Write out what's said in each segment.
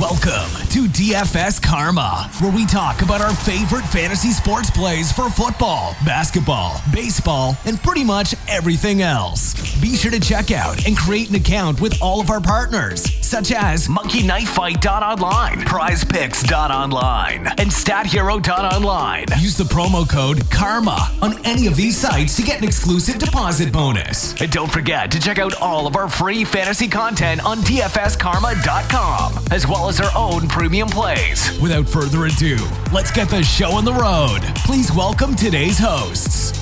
Welcome to DFS Karma, where we talk about our favorite fantasy sports plays for football, basketball, baseball, and pretty much everything else. Be sure to check out and create an account with all of our partners, such as MonkeyKnifeFight.online, PrizePicks.online, and StatHero.online. Use the promo code KARMA on any of these sites to get an exclusive deposit bonus. And don't forget to check out all of our free fantasy content on DFSKarma.com, as well as our own premium plays. Without further ado, let's get the show on the road. Please welcome today's hosts.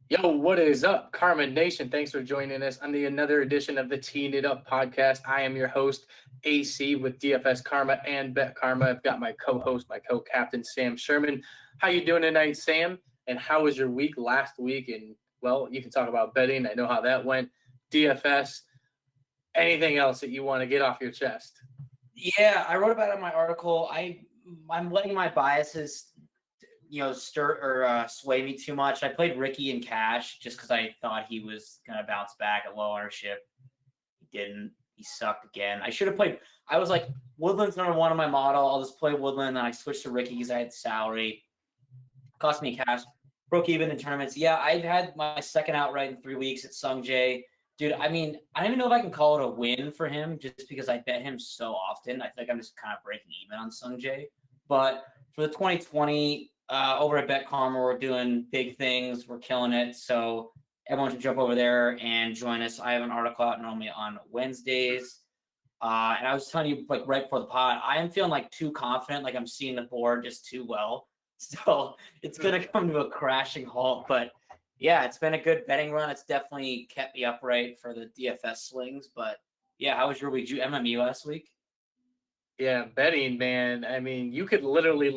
Yo, what is up, Karma Nation? Thanks for joining us on another edition of the Teen It Up podcast. I am your host, AC, with DFS Karma and Bet Karma. I've got my co-host, my co-captain, Sam Sherman. How you doing tonight, Sam? And how was your week last week? And, well, you can talk about betting. I know how that went. DFS, anything else that you want to get off your chest? Yeah, I wrote about it in my article. I'm letting my biases, stir or sway me too much. I played Ricky in cash just because I thought he was going to bounce back at low ownership. He didn't. He sucked again. I should have played. I was like, Woodland's number one on my model. I'll just play Woodland. And I switched to Ricky because I had salary. Cost me cash. Broke even in tournaments. Yeah, I've had my second outright in 3 weeks at Sung Jae. Dude, I mean, I don't even know if I can call it a win for him just because I bet him so often. I feel like I'm just kind of breaking even on Sung Jae. But for the 2020, over at Bet Karma, we're doing big things. We're killing it. So everyone should jump over there and join us. I have an article out normally on Wednesdays. And I was telling you, like, right before the pod, I am feeling like too confident, like I'm seeing the board just too well. So it's going to come to a crashing halt. But, yeah, it's been a good betting run. It's definitely kept me upright for the DFS slings. But, yeah, how was your week? Did you MME last week? Yeah, betting, man. I mean, you could literally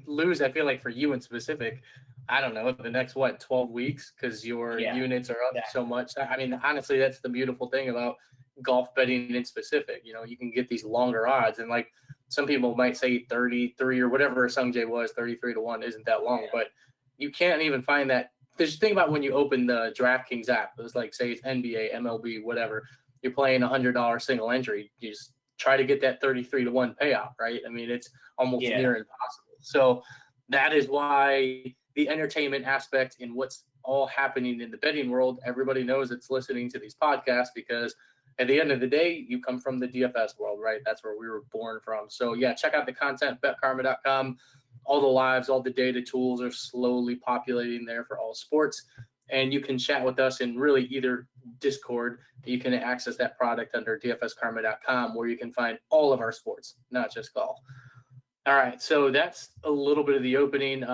lose, I feel like, for you in specific, I don't know, the next, 12 weeks because your units are up so much. I mean, honestly, that's the beautiful thing about golf betting in specific. You can get these longer odds. And, like, some people might say 33 or whatever Sung Jae was, 33 to 1 isn't that long. But you can't even find that. Just think about when you open the DraftKings app. It was like, say it's NBA, MLB, whatever. You're playing $100 single entry. You just try to get that 33 to 1 payout, right? I mean, it's almost near impossible. So that is why the entertainment aspect in what's all happening in the betting world, everybody knows it's listening to these podcasts because at the end of the day, you come from the DFS world, right? That's where we were born from. So yeah, check out the content, betkarma.com. All the lives, all the data tools are slowly populating there for all sports. And you can chat with us in really either Discord. You can access that product under dfskarma.com where you can find all of our sports, not just golf. All right, so that's a little bit of the opening.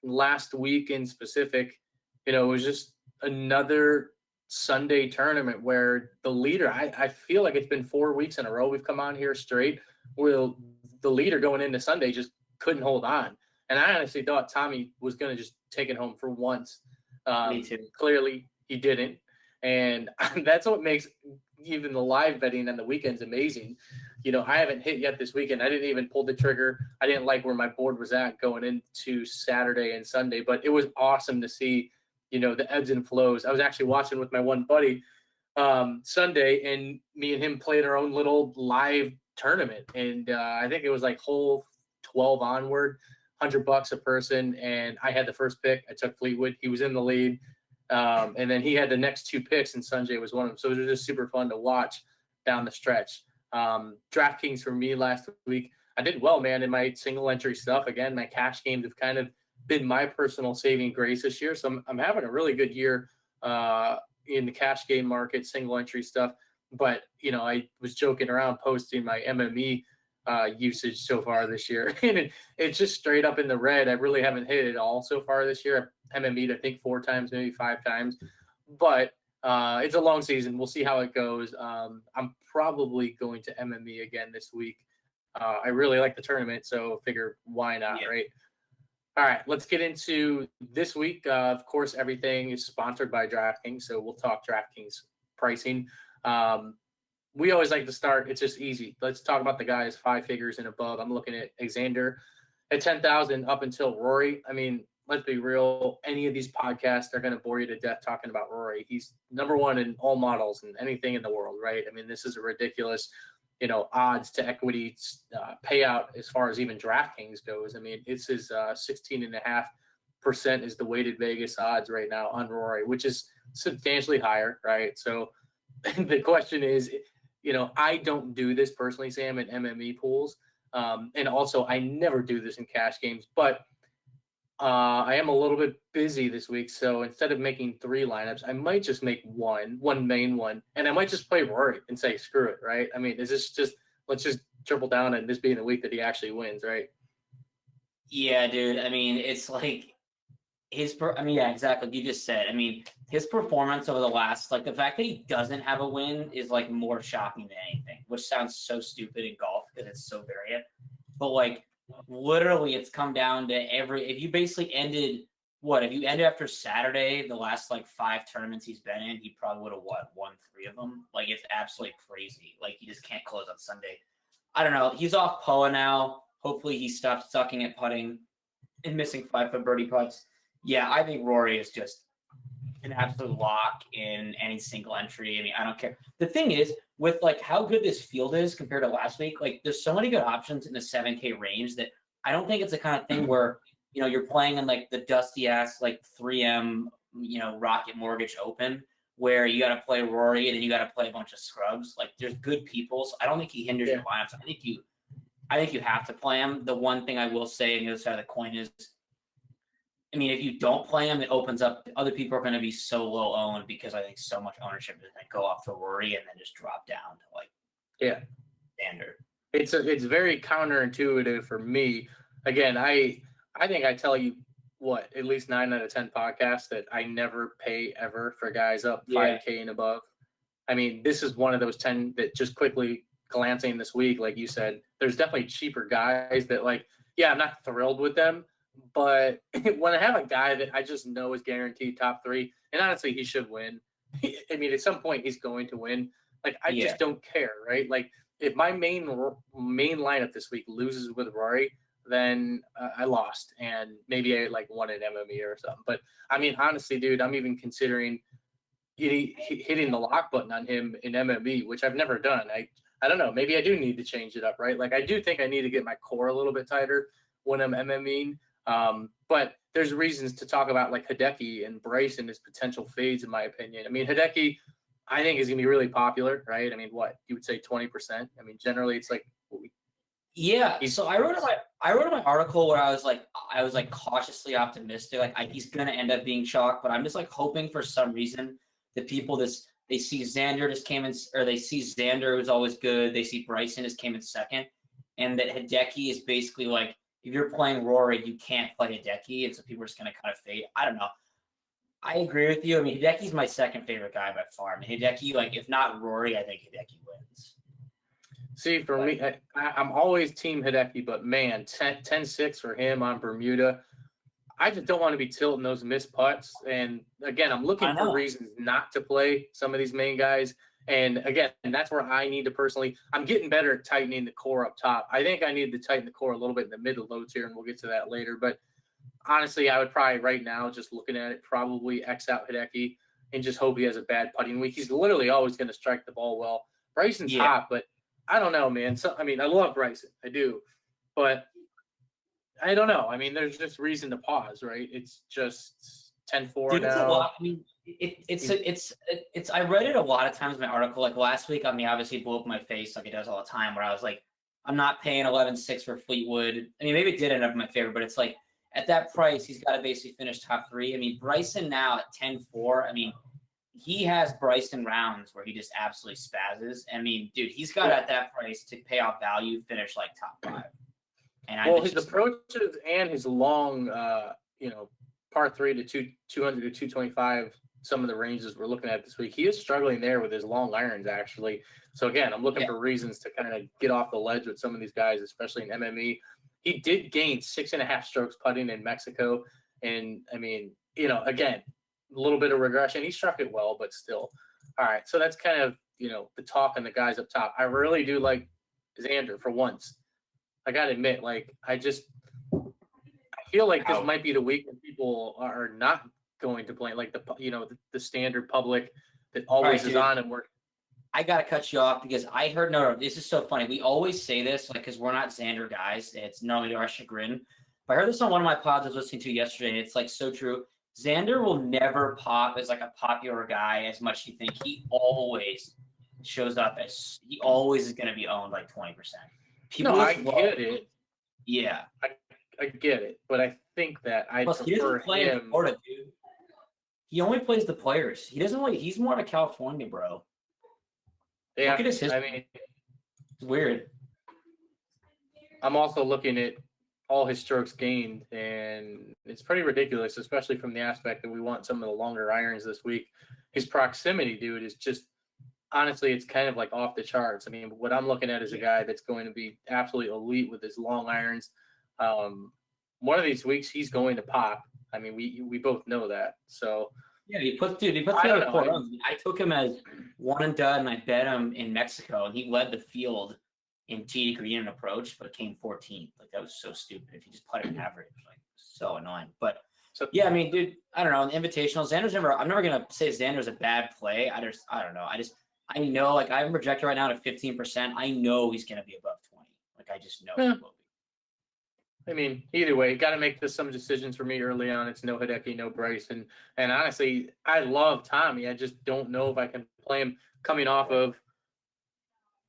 Last week in specific, it was just another Sunday tournament where the leader, I feel like it's been 4 weeks in a row we've come on here straight where the leader going into Sunday just couldn't hold on. And I honestly thought Tommy was going to just take it home for once. Me too. Clearly he didn't. And that's what makes even the live betting on the weekends amazing. I haven't hit yet this weekend. I didn't even pull the trigger. I didn't like where my board was at going into Saturday and Sunday, but it was awesome to see, the ebbs and flows. I was actually watching with my one buddy Sunday, and me and him played our own little live tournament. And I think it was like hole 12 onward, $100 a person. And I had the first pick. I took Fleetwood. He was in the lead. And then he had the next two picks, and Sanjay was one of them. So it was just super fun to watch down the stretch. DraftKings for me last week, I did well, man, in my single entry stuff. Again, my cash games have kind of been my personal saving grace this year. So I'm having a really good year in the cash game market, single entry stuff. But, I was joking around posting my MME usage so far this year. And it's just straight up in the red. I really haven't hit it all so far this year. I've MME'd, I think, 4 times, maybe 5 times. But it's a long season. We'll see how it goes. I'm probably going to MME again this week. I really like the tournament, so figure why not, right? All right, let's get into this week. Of course, everything is sponsored by DraftKings, so we'll talk DraftKings pricing. We always like to start. It's just easy. Let's talk about the guys 5 figures and above. I'm looking at Xander at 10,000 up until Rory. I mean, let's be real, any of these podcasts are going to bore you to death talking about Rory. He's number one in all models and anything in the world, right? I mean, this is a ridiculous, odds to equity payout as far as even DraftKings goes. I mean, it's his 16.5% is the weighted Vegas odds right now on Rory, which is substantially higher, right? So the question is, I don't do this personally, Sam, in MME pools. And also I never do this in cash games, but I am a little bit busy this week. So instead of making 3 lineups, I might just make one main one, and I might just play Rory and say, screw it. Right. I mean, is this let's just triple down and this being the week that he actually wins. Right. Yeah, dude. I mean, it's like yeah, exactly. You just said, I mean, his performance over the last, like the fact that he doesn't have a win is like more shocking than anything, which sounds so stupid in golf because it's so variant. But like literally it's come down to if you basically ended if you ended after Saturday, the last like 5 tournaments he's been in, he probably would have won 3 of them. Like it's absolutely crazy. Like he just can't close on Sunday. I don't know. He's off POA now. Hopefully he stops sucking at putting and missing 5-foot birdie putts. Yeah, I think Rory is just an absolute lock in any single entry. I mean, I don't care. The thing is, with like how good this field is compared to last week, like there's so many good options in the 7K range that I don't think it's the kind of thing where, you're playing in like the dusty ass like 3M, Rocket Mortgage Open where you got to play Rory and then you got to play a bunch of scrubs. Like there's good people. So I don't think he hinders your lineups. I think you have to play him. The one thing I will say on the other side of the coin is, I mean, if you don't play him, it opens up. Other people are going to be so low owned because I think so much ownership is going to go off to Rory and then just drop down to like standard. It's very counterintuitive for me. Again, I think I tell you at least 9 out of 10 podcasts that I never pay ever for guys up 5K and above. I mean, this is one of those 10 that just quickly glancing this week, like you said, there's definitely cheaper guys that I'm not thrilled with them. But when I have a guy that I just know is guaranteed top 3, and honestly, he should win. I mean, at some point he's going to win. Like, I just don't care, right? Like, if my main lineup this week loses with Rory, then I lost, and maybe I won an MME or something. But I mean, honestly, dude, I'm even considering hitting the lock button on him in MME, which I've never done. I don't know. Maybe I do need to change it up, right? Like, I do think I need to get my core a little bit tighter when I'm MMEing. But there's reasons to talk about like Hideki and Bryson as potential fades, in my opinion. I mean, Hideki, I think is going to be really popular, right? I mean, what you would say 20%. I mean, generally it's like, so I wrote in my article where I was like cautiously optimistic. Like he's going to end up being chalk, but I'm just like hoping for some reason that people they see Xander just came in, or they see Xander who's always good. They see Bryson just came in second, and that Hideki is basically like, if you're playing Rory, you can't play Hideki, and so people are just going to kind of fade. I don't know. I agree with you. I mean, Hideki's my second favorite guy by far. I mean, Hideki, like, if not Rory, I think Hideki wins. See, for me, I'm always team Hideki, but man, 10-6 for him on Bermuda. I just don't want to be tilting those missed putts. And again, I'm looking for reasons not to play some of these main guys. And again, that's where I need to personally, I'm getting better at tightening the core up top. I think I need to tighten the core a little bit in the mid to low tier, and we'll get to that later. But honestly, I would probably right now, just looking at it, probably X out Hideki and just hope he has a bad putting week. He's literally always going to strike the ball well. Bryson's hot, but I don't know, man. So, I mean, I love Bryson. I do. But I don't know. I mean, there's just reason to pause, right? It's just 10-4 now. It's a lot. I mean, it's I read it a lot of times in my article. Like last week, I mean, obviously blew up my face like it does all the time, where I was like, I'm not paying 11-6 for Fleetwood. I mean, maybe it did end up in my favor, but it's like at that price, he's got to basically finish top 3. I mean, Bryson now at 10-4. I mean, he has Bryson rounds where he just absolutely spazzes. I mean, dude, he's got at that price to pay off value, finish like top 5. And his approaches and his long, par 3 to 200 to 225, some of the ranges we're looking at this week, he is struggling there with his long irons, actually. So, again, I'm looking for reasons to kind of get off the ledge with some of these guys, especially in MME. He did gain 6.5 strokes putting in Mexico. And, I mean, again, a little bit of regression. He struck it well, but still. All right, so that's kind of, the talk on the guys up top. I really do like Xander for once. I got to admit, like, I feel like this might be the week when people are not going to play, like the standard public that always is on and we're. I gotta cut you off because I heard no. This is so funny. We always say this because we're not Xander guys. It's normally our chagrin. But I heard this on one of my pods I was listening to yesterday, and it's so true. Xander will never pop as a popular guy as much as you think. He always shows up as he always is going to be owned 20%. No, I get it. Yeah, I get it, but I think that I Plus, prefer play him. In Florida, dude. He only plays the players. He doesn't really. He's more of a California bro. Yeah, look at his history. I mean, it's weird. I'm also looking at all his strokes gained, and it's pretty ridiculous, especially from the aspect that we want some of the longer irons this week. His proximity, dude, is just honestly, it's kind of off the charts. I mean, what I'm looking at is a guy that's going to be absolutely elite with his long irons. One of these weeks, he's going to pop. I mean, we both know that. So yeah, he puts together 4 runs. I took him as 1 and done, and I bet him in Mexico, and he led the field in tee to green and approach, but came 14th. That was so stupid. If you just put it in average, so annoying. But yeah, I mean, dude, I don't know. In Invitational, I'm never gonna say Xander's a bad play. I don't know. I know, I'm projected right now to 15%. I know he's gonna be above 20. I just know he will be. I mean, either way, got to make some decisions for me early on. It's no Hideki, no Bryson, and honestly, I love Tommy. I just don't know if I can play him coming off of.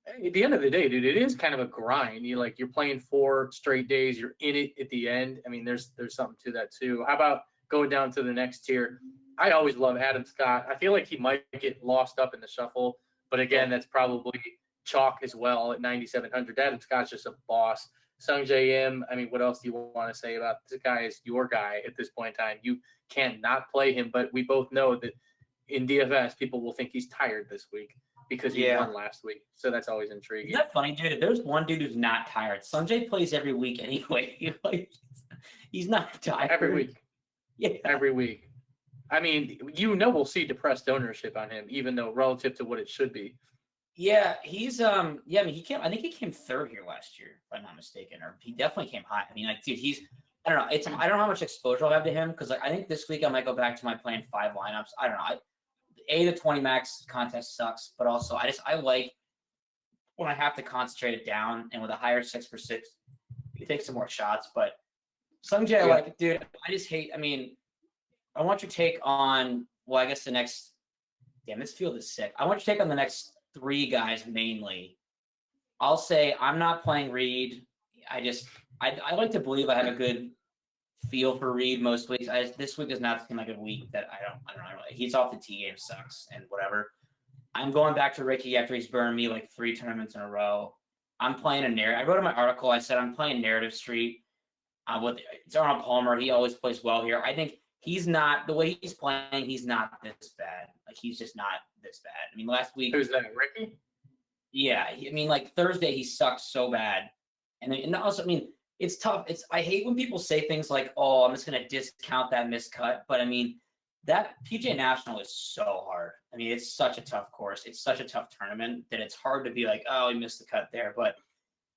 At the end of the day, dude, it is kind of a grind. You're playing 4 straight days. You're in it at the end. I mean, there's something to that too. How about going down to the next tier? I always love Adam Scott. I feel like he might get lost up in the shuffle, but again, that's probably chalk as well at 9,700. Adam Scott's just a boss. Sung J M. I mean, what else do you want to say about this guy? Is your guy at this point in time? You can't not play him, but we both know that in DFS, people will think he's tired this week because he won last week. So that's always intriguing. Isn't that funny, dude? If there's one dude who's not tired, Sanjay plays every week anyway. He's not tired. Every week. Yeah. Every week. I mean, we'll see depressed ownership on him, even though relative to what it should be. Yeah, he's I mean, I think he came 3rd here last year, if I'm not mistaken, or he definitely came high. I mean, dude, I don't know. I don't know how much exposure I'll have to him because I think this week I might go back to my playing 5 lineups. I don't know. The 20 max contest sucks, but also I like when I have to concentrate it down, and with a higher 6x6, you take some more shots. But Sungjae, dude, I just hate. I mean, I want your take on. Well, I guess the next. Damn, this field is sick. I want your take on the next 3 guys mainly. I'll say I'm not playing Reed. I like to believe I have a good feel for Reed most weeks. This week does not seem like a week that I don't know. He's off the tee game, sucks and whatever. I'm going back to Ricky after he's burned me 3 tournaments in a row. I'm playing a narrative. I wrote in my article, I said I'm playing Narrative Street. It's Arnold Palmer. He always plays well here. I think he's not, the way he's playing, he's not this bad. He's just not this bad. I mean, last week. Who's that, Ricky? Yeah. I mean, Thursday, he sucked so bad. And also, I mean, it's tough. I hate when people say things like, oh, I'm just going to discount that miscut. But I mean, that PGA National is so hard. I mean, it's such a tough course. It's such a tough tournament that it's hard to be like, oh, he missed the cut there.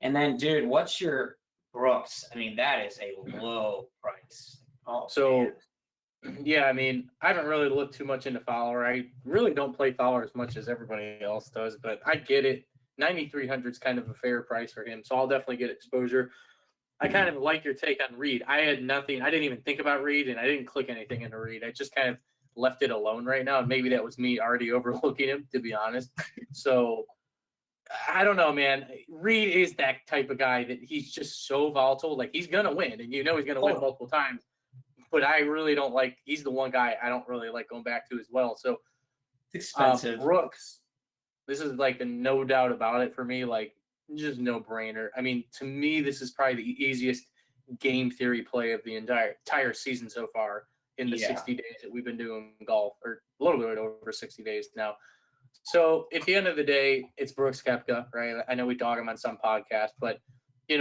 And then, dude, what's your Brooks? I mean, that is a low price. Oh, so, man. Yeah, I mean, I haven't really looked too much into Fowler. I really don't play Fowler as much as everybody else does, but I get it. 9,300 is kind of a fair price for him, so I'll definitely get exposure. I kind of like your take on Reed. I had nothing. I didn't even think about Reed, and I didn't click anything into Reed. I just kind of left it alone right now. And maybe that was me already overlooking him, to be honest. So I don't know, man. Reed is that type of guy that he's just so volatile. He's going to win, and he's going to win multiple times. But I really don't he's the one guy I don't really like going back to as well. So it's expensive. Brooks, this is a no doubt about it for me. Just no brainer. I mean, to me, this is probably the easiest game theory play of the entire season so far in the 60 days that we've been doing golf, or a little bit over 60 days now. So at the end of the day, it's Brooks Koepka, right? I know we dog him on some podcasts, but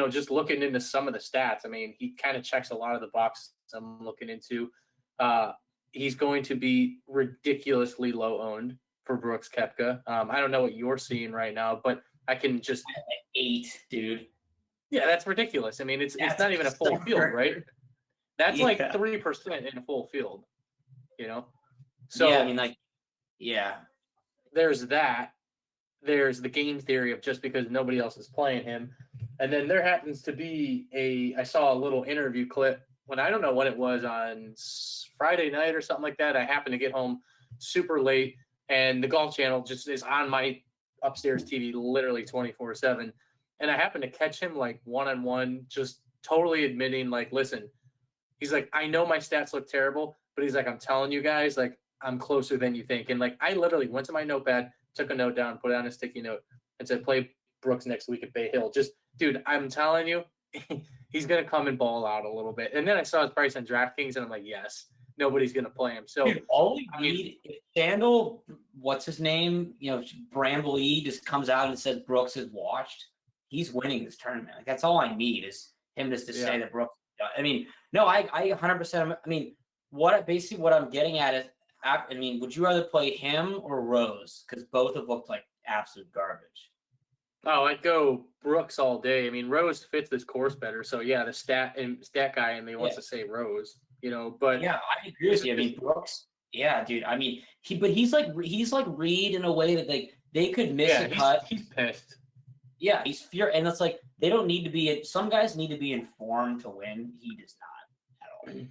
just looking into some of the stats, I mean, he kind of checks a lot of the boxes I'm looking into. He's going to be ridiculously low owned for Brooks Koepka. I don't know what you're seeing right now, but I can just 8, dude. Yeah, that's ridiculous. I mean, it's not even a full field, right? That's like 3% in a full field, So yeah, I mean, there's that. There's the game theory of just because nobody else is playing him. And then there happens to be I saw a little interview clip when I don't know when it was on Friday night or something like that. I happened to get home super late and the Golf Channel just is on my upstairs TV literally 24/7. And I happened to catch him like one-on-one, just totally admitting like, listen, he's like, I know my stats look terrible, but he's like, I'm telling you guys, like, I'm closer than you think. And like, I literally went to my notepad, took a note down, put it on a sticky note and said, play Brooks next week at Bay Hill. Just, dude, I'm telling you, he's going to come and ball out a little bit. And then I saw his price on DraftKings and I'm like, yes, nobody's going to play him. So dude, all we need, if Sandal, what's his name? Bramble E just comes out and says Brooks is washed. He's winning this tournament. Like, that's all I need is him just to say that Brooks. I mean, no, I 100%. I mean, what I'm getting at is, I mean, would you rather play him or Rose? Because both have looked like absolute garbage. Oh, I'd go Brooks all day. I mean, Rose fits this course better. So yeah, the stat guy in me wants to say Rose, but yeah, I agree with you. I mean, Brooks. Yeah, dude. I mean, he's like Reed in a way that they could miss a cut. He's pissed. Yeah, he's fear, and it's like they don't need to be. Some guys need to be informed to win. He does not at all.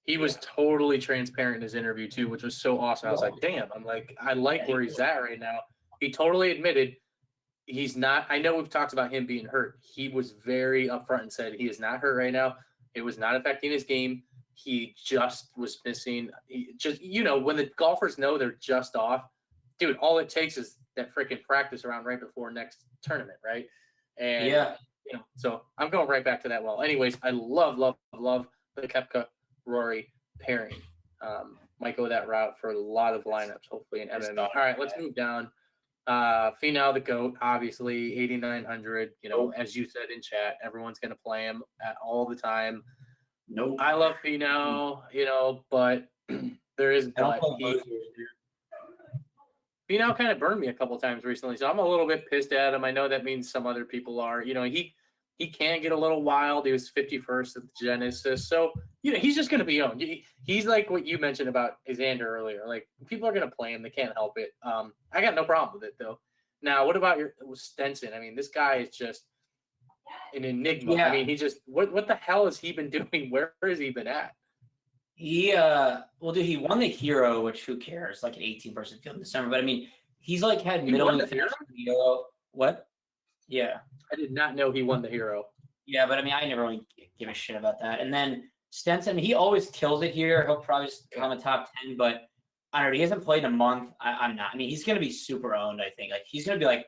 He was totally transparent in his interview too, which was so awesome. I was like, damn, I like where he's at right now. He totally admitted he's not. I know we've talked about him being hurt. He was very upfront and said he is not hurt right now. It was not affecting his game. He just was missing. When the golfers know they're just off, dude, all it takes is that freaking practice round right before next tournament, right? And so I'm going right back to that. Well, anyways, I love the Koepka Rory pairing. Might go that route for a lot of lineups, hopefully in MMA. All right, let's move down. Finau the GOAT, obviously 8,900. As you said in chat, everyone's gonna play him all the time. Nope. I love Finau, but there is but. Finau kind of burned me a couple times recently, so I'm a little bit pissed at him. I know that means some other people are. He can get a little wild. He was 51st at the Genesis, so he's just going to be owned. He's like what you mentioned about Xander earlier. Like, people are going to play him; they can't help it. I got no problem with it though. Now, what about Stenson? I mean, this guy is just an enigma. Yeah. I mean, he just what the hell has he been doing? Where has he been at? He he won the Hero, which who cares? Like an 18-person field in December, but I mean, he's like had middling finish in the Hero. What? Yeah, I did not know he won the Hero. Yeah, but I mean, I never really give a shit about that. And then Stenson, he always kills it here. He'll probably just come in top 10, but I don't know. He hasn't played in a month. I'm not. I mean, he's gonna be super owned. I think like he's gonna be like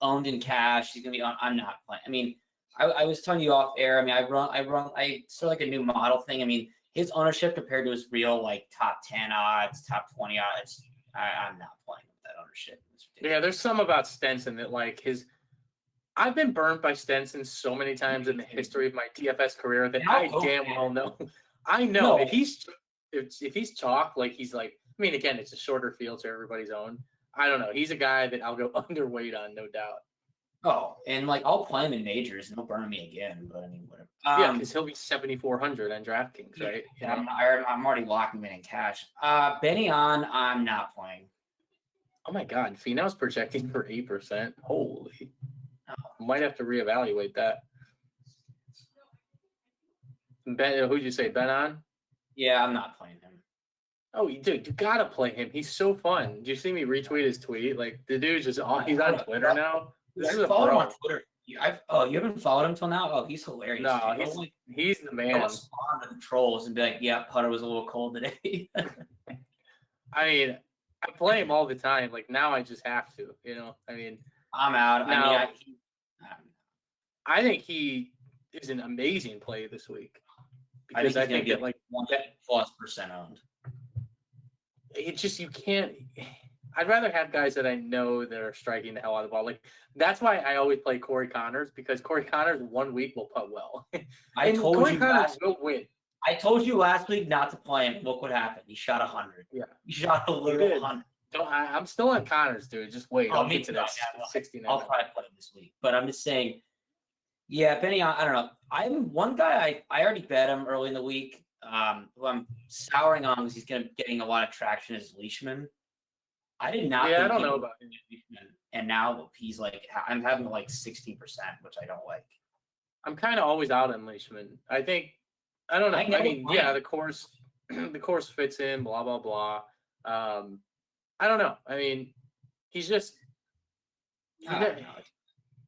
owned in cash. He's gonna be on. I'm not playing. I mean, I was telling you off air. I mean, I sort of like a new model thing. I mean, his ownership compared to his real like top 10 odds, top 20 odds, I'm not playing with that ownership. Yeah, there's some about Stenson that like I've been burned by Stenson so many times in the history of my DFS career that I damn well know. I know if he's chalk, like he's like, I mean, again, it's a shorter field, so everybody's own. I don't know. He's a guy that I'll go underweight on, no doubt. Oh, and like I'll play him in majors and he'll burn me again, but I mean, whatever. Yeah, because he'll be 7,400 on DraftKings, right? Yeah, I'm already locking him in cash. Benny on, I'm not playing. Oh my God, Finau's projecting for 8%. Holy, might have to reevaluate that. Ben, who'd you say? Ben on? Yeah, I'm not playing him. Oh, dude, you gotta play him. He's so fun. Did you see me retweet his tweet? Like the dude's just he's on Twitter now. This is a follow him on Twitter. You haven't followed him till now? Oh, he's hilarious. No, he's the man. I'll respond to the trolls and be like, yeah, putter was a little cold today. I mean, I play him all the time. Like now I just have to, I mean, I'm out. Now, I think he is an amazing play this week. Because I think get like 1+% owned. It's just, you can't. I'd rather have guys that I know that are striking the hell out of the ball. Like that's why I always play Corey Connors, because Corey Connors 1 week will putt well. Corey Connors will win. I told you last week not to play him. Look what happened. He shot 100. Yeah, he shot a little 100. I'm still on Connors, dude. Just wait. I'll get to that 69. I'll probably play him this week, but I'm just saying. Yeah, depending on, I don't know. I'm one guy I already bet him early in the week. Who I'm souring on because he's getting a lot of traction is Leishman. I did not. Yeah, I think don't he know would about be Leishman, and now he's like, I'm having like 16%, which I don't like. I'm kind of always out on Leishman. I don't know. I mean, yeah, the course fits in. Blah blah blah. I don't know. I mean, he's just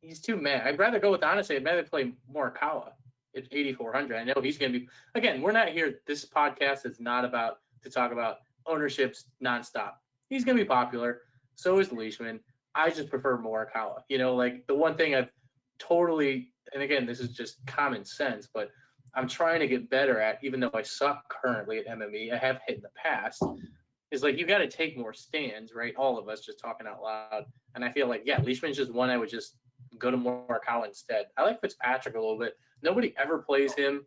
he's too mad. I'd rather go with honestly. I'd rather play Morikawa at 8,400. I know he's going to be. Again, we're not here. This podcast is not about to talk about ownerships nonstop. He's going to be popular. So is Leishman. I just prefer Morikawa. You know, like the one thing I've totally, and again, this is just common sense, but I'm trying to get better at, even though I suck currently at MME, I have hit in the past, is like you got to take more stands, right? All of us just talking out loud. And I feel like, yeah, Leishman's just one I would just go to Morikawa instead. I like Fitzpatrick a little bit. Nobody ever plays him.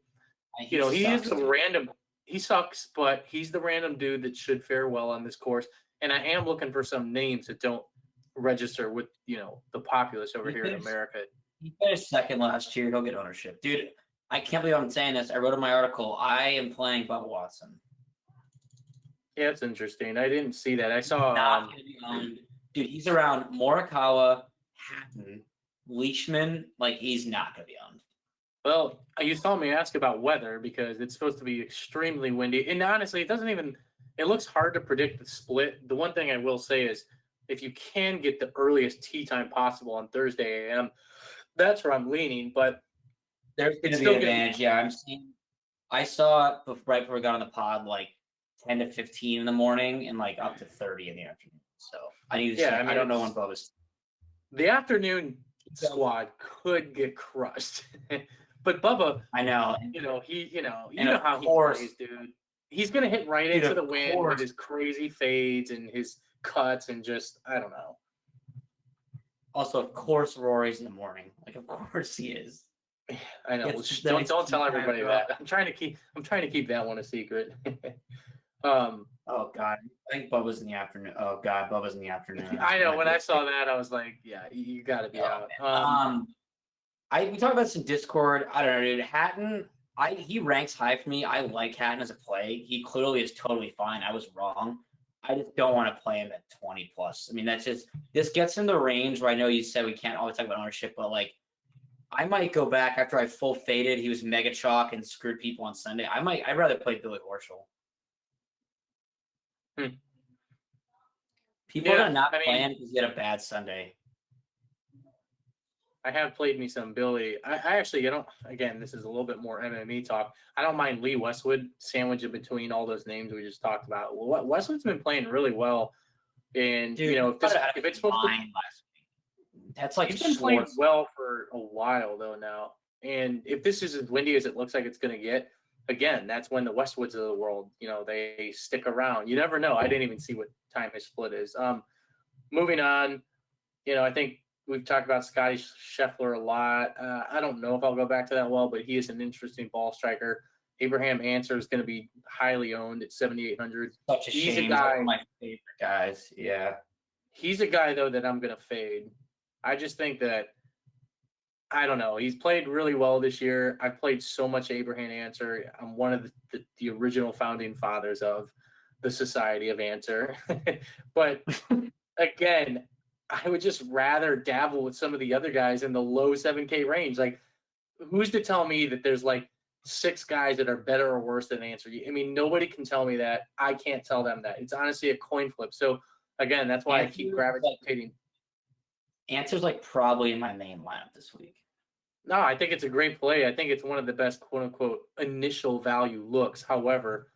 You know, he is the random. He sucks, but he's the random dude that should fare well on this course. And I am looking for some names that don't register with, you know, the populace over here in America. He finished second last year. He'll get ownership. Dude, I can't believe I'm saying this. I wrote in my article, I am playing Bubba Watson. Yeah, it's interesting. I didn't see that. I saw. Not gonna be owned. Dude, he's around Morikawa, Hatton, Leishman. Like, he's not going to be owned. Well, you saw me ask about weather because it's supposed to be extremely windy. And honestly, it looks hard to predict the split. The one thing I will say is if you can get the earliest tee time possible on Thursday a.m., that's where I'm leaning. But there's going to be an advantage. Yeah, I saw it right before we got on the pod, like 10 to 15 in the morning and like up to 30 in the afternoon. So I need to see. I don't know when Bubba's. The afternoon squad could get crushed. But Bubba, I know. You know how he plays, dude. He's gonna hit right into the wind with his crazy fades and his cuts and just I don't know. Also, of course, Rory's in the morning. Like, of course he is. I know. Don't tell everybody that. I'm trying to keep that one a secret. Oh God, I think Bubba's in the afternoon. Oh God, Bubba's in the afternoon. I know. When I saw that, I was like, yeah, you got to be out. We talked about this in Discord. I don't know, dude. Hatton, he ranks high for me. I like Hatton as a play. He clearly is totally fine. I was wrong. I just don't want to play him at 20 plus. I mean, this gets in the range where I know you said we can't always talk about ownership, but like, I might go back after I full faded. He was mega chalk and screwed people on Sunday. I'd rather play Billy Horschel. People are not playing because he had a bad Sunday. I have played me some Billy. I actually, again, this is a little bit more MME talk. I don't mind Lee Westwood sandwiched between all those names we just talked about. Well, Westwood's been playing really well. And, dude, if it's supposed to that's like he's been playing well for a while, though, now. And if this is as windy as it looks like it's going to get, again, that's when the Westwoods of the world, they stick around. You never know. I didn't even see what time his split is. Moving on, I think we've talked about Scotty Scheffler a lot. I don't know if I'll go back to that well, but he is an interesting ball striker. Abraham Answer is going to be highly owned at 7,800. Such a shame. He's a guy, one of my favorite guys. Yeah. He's a guy, though, that I'm going to fade. I just think that, I don't know. He's played really well this year. I've played so much Abraham Answer. I'm one of the original founding fathers of the Society of Answer. But, again, I would just rather dabble with some of the other guys in the low 7K range. Like, who's to tell me that there's like 6 guys that are better or worse than Answer? I mean, nobody can tell me that. I can't tell them that. It's honestly a coin flip. So, again, that's why I keep gravitating. Answer's like probably in my main lineup this week. No, I think it's a great play. I think it's one of the best, quote unquote, initial value looks. However,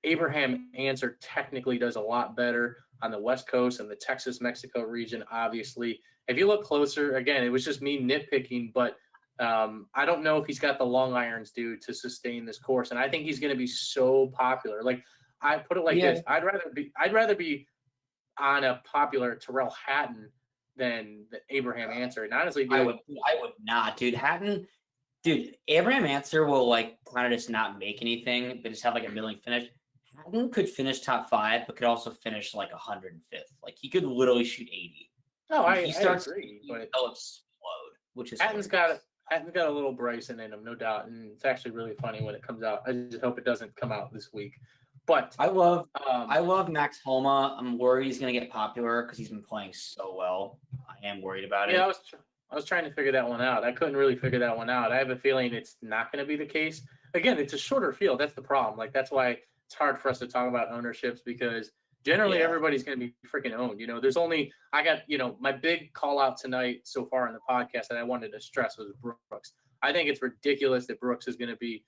Abraham Answer technically does a lot better on the West Coast and the Texas-Mexico region, obviously. If you look closer, again, it was just me nitpicking, but I don't know if he's got the long irons, dude, to sustain this course. And I think he's going to be so popular. Like, I put it like this. I'd rather be on a popular Tyrrell Hatton than the Abraham Answer. And honestly, dude, I would not, dude. Abraham Answer will like kind of just not make anything, but just have like a middling finish. Hatton could finish top 5, but could also finish like 105th. Like, he could literally shoot 80. No, I agree, but he'll explode. Which is Hatton's got I've got a little Bryson in him, no doubt, and it's actually really funny when it comes out. I just hope it doesn't come out this week. But I love Max Homa. I'm worried he's going to get popular because he's been playing so well. I am worried about it. Yeah, I was trying to figure that one out. I couldn't really figure that one out. I have a feeling it's not going to be the case. Again, it's a shorter field. That's the problem. Like, that's why it's hard for us to talk about ownerships because generally everybody's going to be freaking owned. There's only – I got, my big call out tonight so far in the podcast that I wanted to stress was Brooks. I think it's ridiculous that Brooks is going to be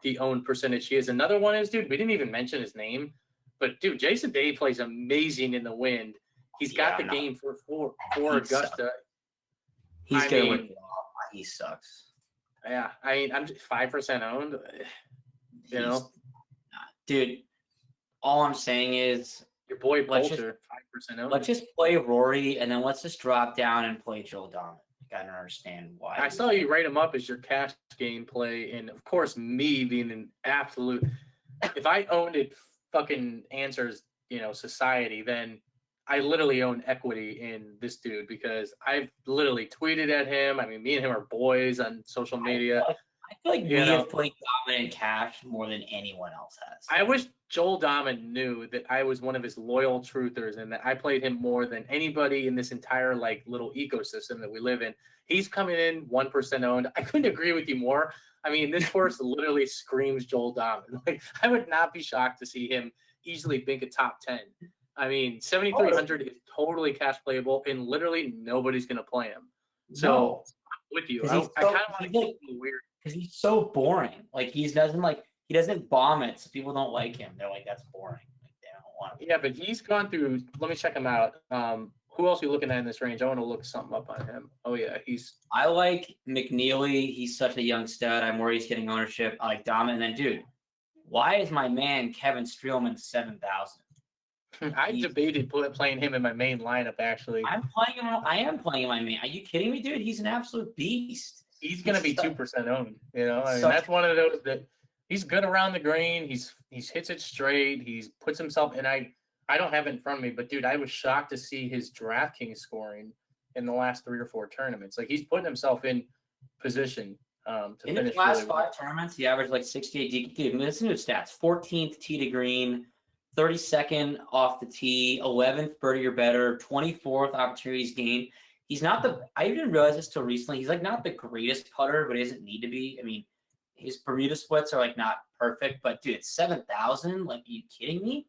the owned percentage he is. Another one is, dude, we didn't even mention his name, but, dude, Jason Day plays amazing in the wind. He's got the game for Augusta. He's going to win. He sucks. Yeah, I'm just 5% owned. Dude, all I'm saying is your boy Poulter, 5% owned. Let's just play Rory, and then let's just drop down and play Joel Dominant. I don't understand why. I saw you write him up as your cash game play, and of course, me being an absolute. If I owned it, fucking Answers, society, then I literally own equity in this dude because I've literally tweeted at him. I mean, me and him are boys on social media. I feel like we have played Dominant cash more than anyone else has. I wish Joel Dominant knew that I was one of his loyal truthers and that I played him more than anybody in this entire little ecosystem that we live in. He's coming in 1% owned. I couldn't agree with you more. I mean, this horse literally screams Joel Dominant. I would not be shocked to see him easily bink a top 10. I mean, 7,300 is totally cash playable, and literally nobody's going to play him. So, with you, I kind of want to keep him weird. Because he's so boring. He doesn't bomb it, so people don't like him. They're like, that's boring. They don't want him. Yeah, but he's gone through. Let me check him out. Who else are you looking at in this range? I want to look something up on him. Oh yeah, I like McNeely. He's such a young stud. I'm worried he's getting ownership. I like Dominant. And then, dude, why is my man Kevin Streelman 7,000? I debated playing him in my main lineup. Actually, I am playing him in my main. Are you kidding me, dude? He's an absolute beast. He's going to be 2% owned. That's one of those that he's good around the green. He's hits it straight. He's puts himself in. I don't have it in front of me, but dude, I was shocked to see his DraftKings scoring in the last 3 or 4 tournaments. He's putting himself in position to finish. In his last 5 tournaments, he averaged 68 DK. Dude, listen to his stats: 14th tee to green, 32nd off the tee, 11th birdie or better, 24th opportunities gained. He's not I didn't realize this till recently. He's not the greatest putter, but he doesn't need to be. I mean, his Bermuda splits are not perfect, but dude, it's 7,000. Are you kidding me?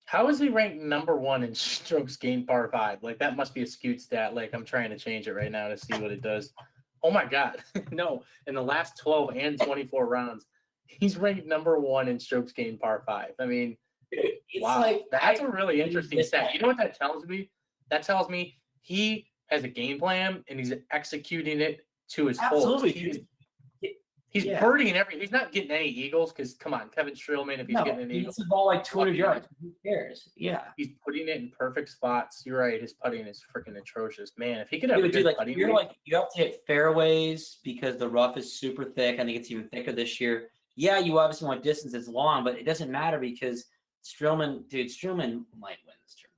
How is he ranked number 1 in strokes gained par 5? That must be a skewed stat. I'm trying to change it right now to see what it does. Oh my God. No, in the last 12 and 24 rounds, he's ranked number 1 in strokes gained par 5. I mean, wow. That's a really interesting stat. You know what that tells me? That tells me he has a game plan and he's executing it to his full. He's birdieing everything. He's not getting any eagles because, come on, Kevin Streelman, if he's getting an eagle. He hits the ball 200 yards. Who cares? Yeah. He's putting it in perfect spots. You're right. His putting is freaking atrocious. Man, if he could have a good putting. You have to hit fairways because the rough is super thick. I think it's even thicker this year. Yeah, you obviously want distance that's long, but it doesn't matter because Streelman might win this tournament.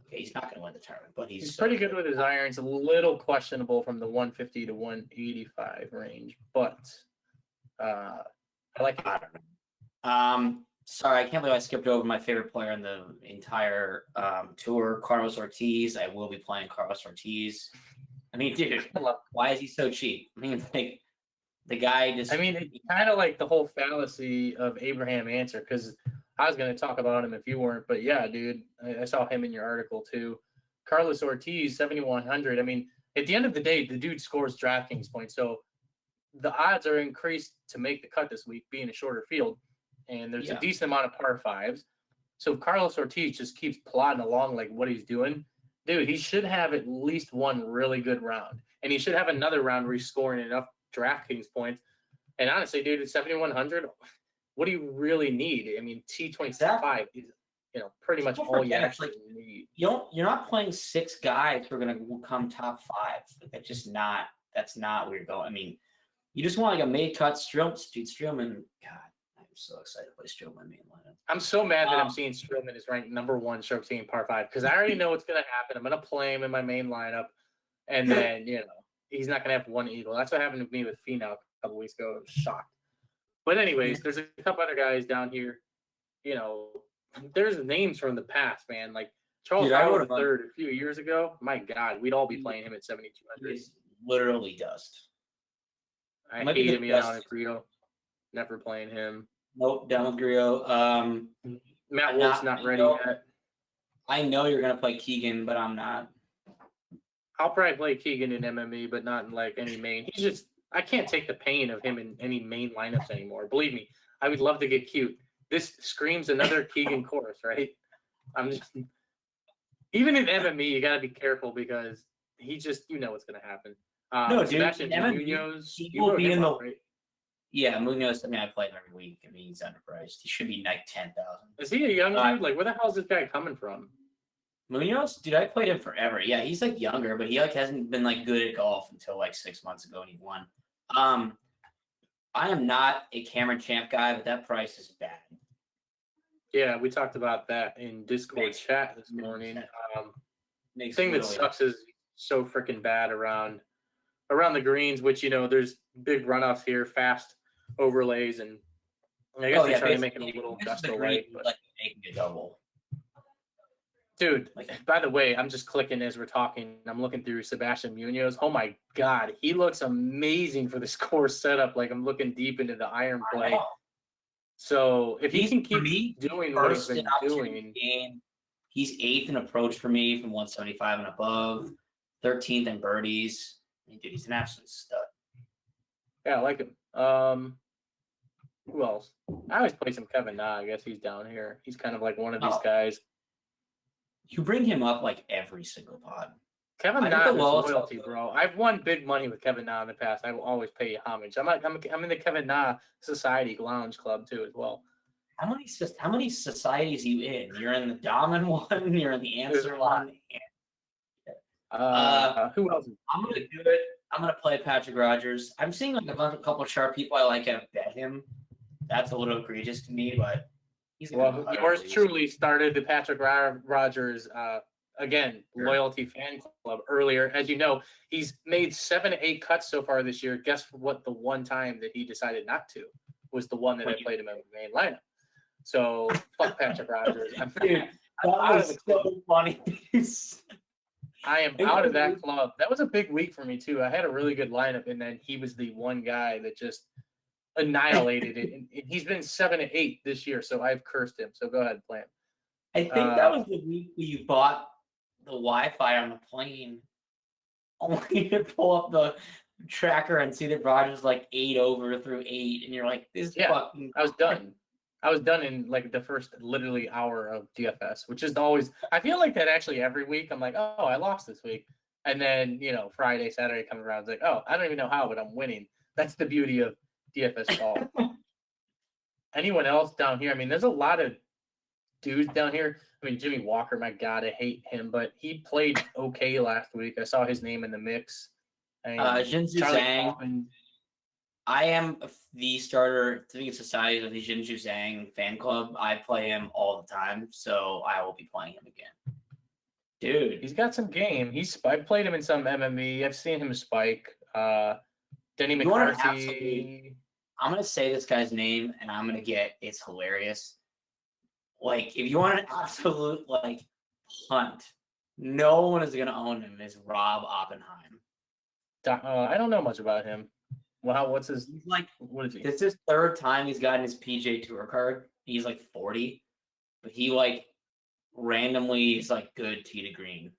Okay, he's not going to win the tournament, but he's pretty good with his irons. A little questionable from the 150 to 185 range, but I like it. I don't know. Sorry, I can't believe I skipped over my favorite player in the entire tour, Carlos Ortiz. I will be playing Carlos Ortiz. I mean, dude, why is he so cheap? I mean, the guy just. I mean, it's kind of like the whole fallacy of Abraham Answer because I was going to talk about him if you weren't, but yeah, dude, I saw him in your article too. Carlos Ortiz, 7,100. I mean, at the end of the day, the dude scores DraftKings points, so the odds are increased to make the cut this week, being a shorter field, and there's a decent amount of par 5s. So if Carlos Ortiz just keeps plodding along like what he's doing, dude, he should have at least one really good round, and he should have another round where he's scoring enough DraftKings points. And honestly, dude, at 7,100. What do you really need? I mean, T25 is, pretty much all you actually need. You're not playing 6 guys who are going to come top 5. That's not where you're going. I mean, you just want a made cut Streelman. God, I'm so excited to play Streelman main lineup. I'm so mad that I'm seeing Streelman is ranked number 1 strokes gained par 5 because I already know what's going to happen. I'm going to play him in my main lineup, and then he's not going to have one eagle. That's what happened to me with Finau a couple weeks ago. I was shocked. But anyways, there's a couple other guys down here. You know, there's names from the past, man. Like Charles Howard III a few years ago. My God, we'd all be playing him at 7,200. He's literally dust. I hate him on Grillo. Never playing him. Nope, down with Grillo. Matt Wolf's not ready yet. I know you're gonna play Keegan, but I'm not. I'll probably play Keegan in MME, but not in like any main. He's just I can't take the pain of him in any main lineups anymore. Believe me, I would love to get cute. This screams another Keegan course, right? I'm just even in MME, you gotta be careful because he just what's gonna happen. No, dude, Munoz, he will be in the right? Yeah, Munoz. I mean, I play him every week. I mean, he's underpriced. He should be like 10,000. Is he a young dude? Like, where the hell is this guy coming from? Munoz, dude, I played him forever. Yeah, he's like younger, but he like hasn't been like good at golf until like 6 months ago, and he won. I am not a Cameron Champ guy, but that price is bad. Yeah, we talked about that in Discord chat this morning. The thing that sucks is so freaking bad around the greens, which there's big runoffs here, fast overlays, and I guess they're trying to make it a little gusto light. Like making a double. Dude, by the way, I'm just clicking as we're talking. I'm looking through Sebastian Munoz. Oh my God, he looks amazing for this course setup. Like I'm looking deep into the iron play. So if he can keep doing what he's been doing, he's 8th in approach for me from 175 and above, 13th in birdies. I mean, dude, he's an absolute stud. Yeah, I like him. Who else? I always play some Kevin Na. I guess he's down here. He's kind of like one of these guys. You bring him up like every single pod. Kevin Na is loyalty, bro. I've won big money with Kevin Na in the past. I will always pay you homage. I'm in the Kevin Na Society Lounge Club too as well. How many societies are you in? You're in the Damen one. You're in the Answer one. Who else? I'm gonna do it. I'm gonna play Patrick Rogers. I'm seeing like a couple of sharp people I like have bet him. That's a little egregious to me, but he's yours truly started the Patrick Rogers loyalty fan club earlier. As you know, he's made 7 to 8 cuts so far this year. Guess what? The one time that he decided not to was the one that I played him in the main lineup. So fuck Patrick Rogers. Dude, that was so funny. I am out of that club. That was a big week for me too. I had a really good lineup, and then he was the one guy that just annihilated it. And he's been 7 to 8 this year, so I've cursed him. So go ahead and play him. I think that was the week where you bought the Wi-Fi on the plane, only to pull up the tracker and see that Rogers like 8 over through 8, and you're like, "This fucking." I was done. I was done in like the first literally hour of DFS, which is always. I feel like that actually every week. I'm like, oh, I lost this week, and then Friday, Saturday comes around. It's like, oh, I don't even know how, but I'm winning. That's the beauty of DFS ball. Anyone else down here? I mean, there's a lot of dudes down here. I mean, Jimmy Walker, my God, I hate him, but he played okay last week. I saw his name in the mix. Jinju Zhang. I am the starter to the Society of the Jinju Zhang fan club. I play him all the time, so I will be playing him again. Dude, he's got some game. I played him in some MME. I've seen him spike. Denny McCarthy. I'm going to say this guy's name, and I'm going to get it's hilarious. Like, if you want an absolute, punt, no one is going to own him, is Rob Oppenheim. I don't know much about him. Wow, what's his? What is he? This is his 3rd time he's gotten his PGA Tour card. He's 40, but he randomly is good tee to green.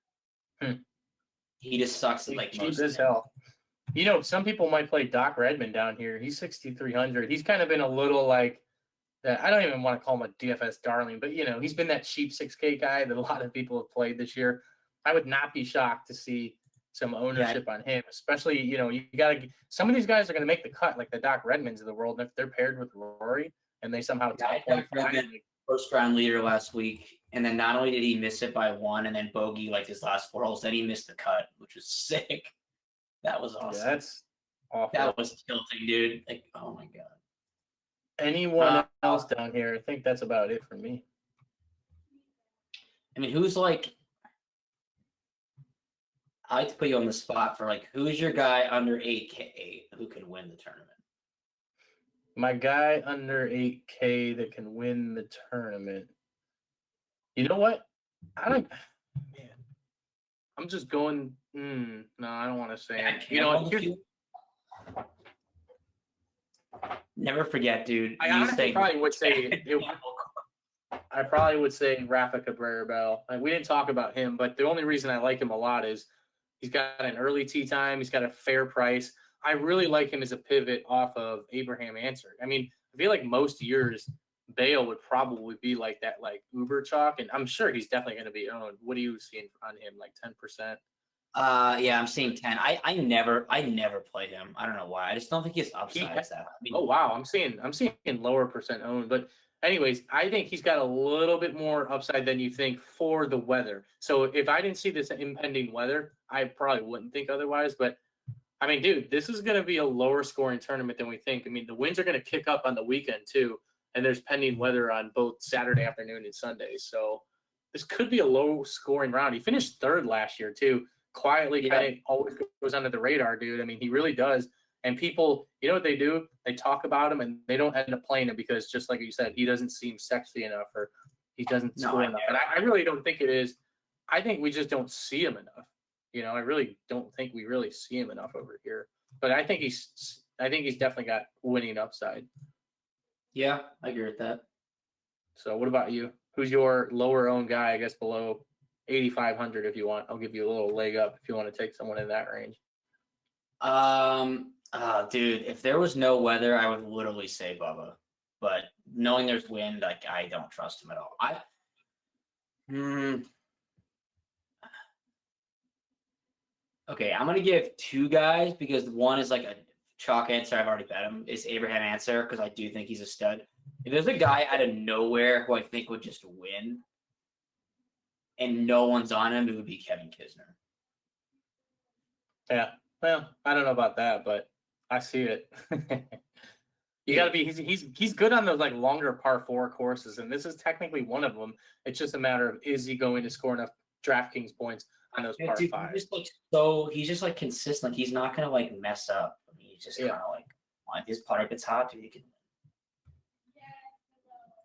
He just sucks at cheap as hell. Some people might play Doc Redman down here. He's 6,300. He's kind of been a little I don't even want to call him a DFS darling, but he's been that cheap 6K guy that a lot of people have played this year. I would not be shocked to see some ownership on him, especially, you got to – some of these guys are going to make the cut, like the Doc Redmans of the world. And if they're paired with Rory and they somehow top 25. First-round leader last week, and then not only did he miss it by 1 and then bogey his last 4 holes, then he missed the cut, which was sick. That was awesome. Yeah, that's awful. That was tilting, dude. Oh, my God. Anyone else down here? I think that's about it for me. I mean, who's I like to put you on the spot for like, who's your guy under 8K who can win the tournament? My guy under 8K that can win the tournament. You know what? Man. I'm just going. No, I don't want to say it. You know what? Never forget, dude. I honestly probably would say I probably would say Rafa Cabrera-Bell. We didn't talk about him, but the only reason I like him a lot is he's got an early tee time. He's got a fair price. I really like him as a pivot off of Abraham Answer. I mean, I feel like most years Bale would probably be like that, like Uber chalk, and I'm sure he's definitely going to be owned. What are you seeing on him? Like 10%? Yeah, I'm seeing 10. I never play him. I don't know why. I just don't think he's upside as that. I mean, oh wow, I'm seeing lower percent owned, but anyways, I think he's got a little bit more upside than you think for the weather. So if I didn't see this impending weather, I probably wouldn't think otherwise. But I mean, dude, this is going to be a lower scoring tournament than we think. I mean, the winds are going to kick up on the weekend too, and there's pending weather on both Saturday afternoon and Sunday. So this could be a low scoring round. He finished third last year too. Quietly, kind of always goes under the radar, dude. I mean, he really does. And people, you know what they do? They talk about him and they don't end up playing him because, just like you said, he doesn't seem sexy enough or he doesn't score enough. And I really don't think it is. I think we just don't see him enough. You know, I really don't think we really see him enough over here. But I think he's definitely got winning upside. Yeah, I agree with that. So what about you? Who's your lower owned guy, I guess, below 8,500 if you want? I'll give you a little leg up if you want to take someone in that range. Dude, if there was no weather, I would literally say Bubba. But knowing there's wind, like I don't trust him at all. Okay, I'm gonna give two guys because one is like a chalk answer. I've already bet him. Is Abraham Answer because I do think he's a stud. If there's a guy out of nowhere who I think would just win, and no one's on him, it would be Kevin Kisner. Yeah. Well, I don't know about that, but I see it. You got to be. He's good on those like longer par 4 courses, and this is technically one of them. It's just a matter of is he going to score enough DraftKings points on those par 5s. He's just like consistent. He's not gonna like mess up. I mean, he's just kind of like his putter gets hot, dude. He can.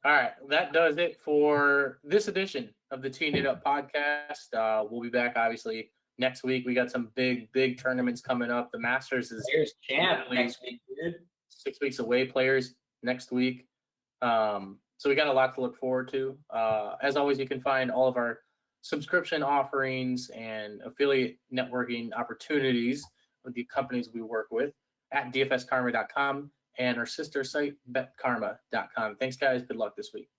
All right, that does it for this edition of the Teen It Up podcast. We'll be back obviously next week. We got some big tournaments coming up. The Masters is champ next week, dude. 6 weeks away. Players next week. So we got a lot to look forward to. As always, you can find all of our subscription offerings and affiliate networking opportunities with the companies we work with at dfskarma.com and our sister site betkarma.com. Thanks, guys. Good luck this week.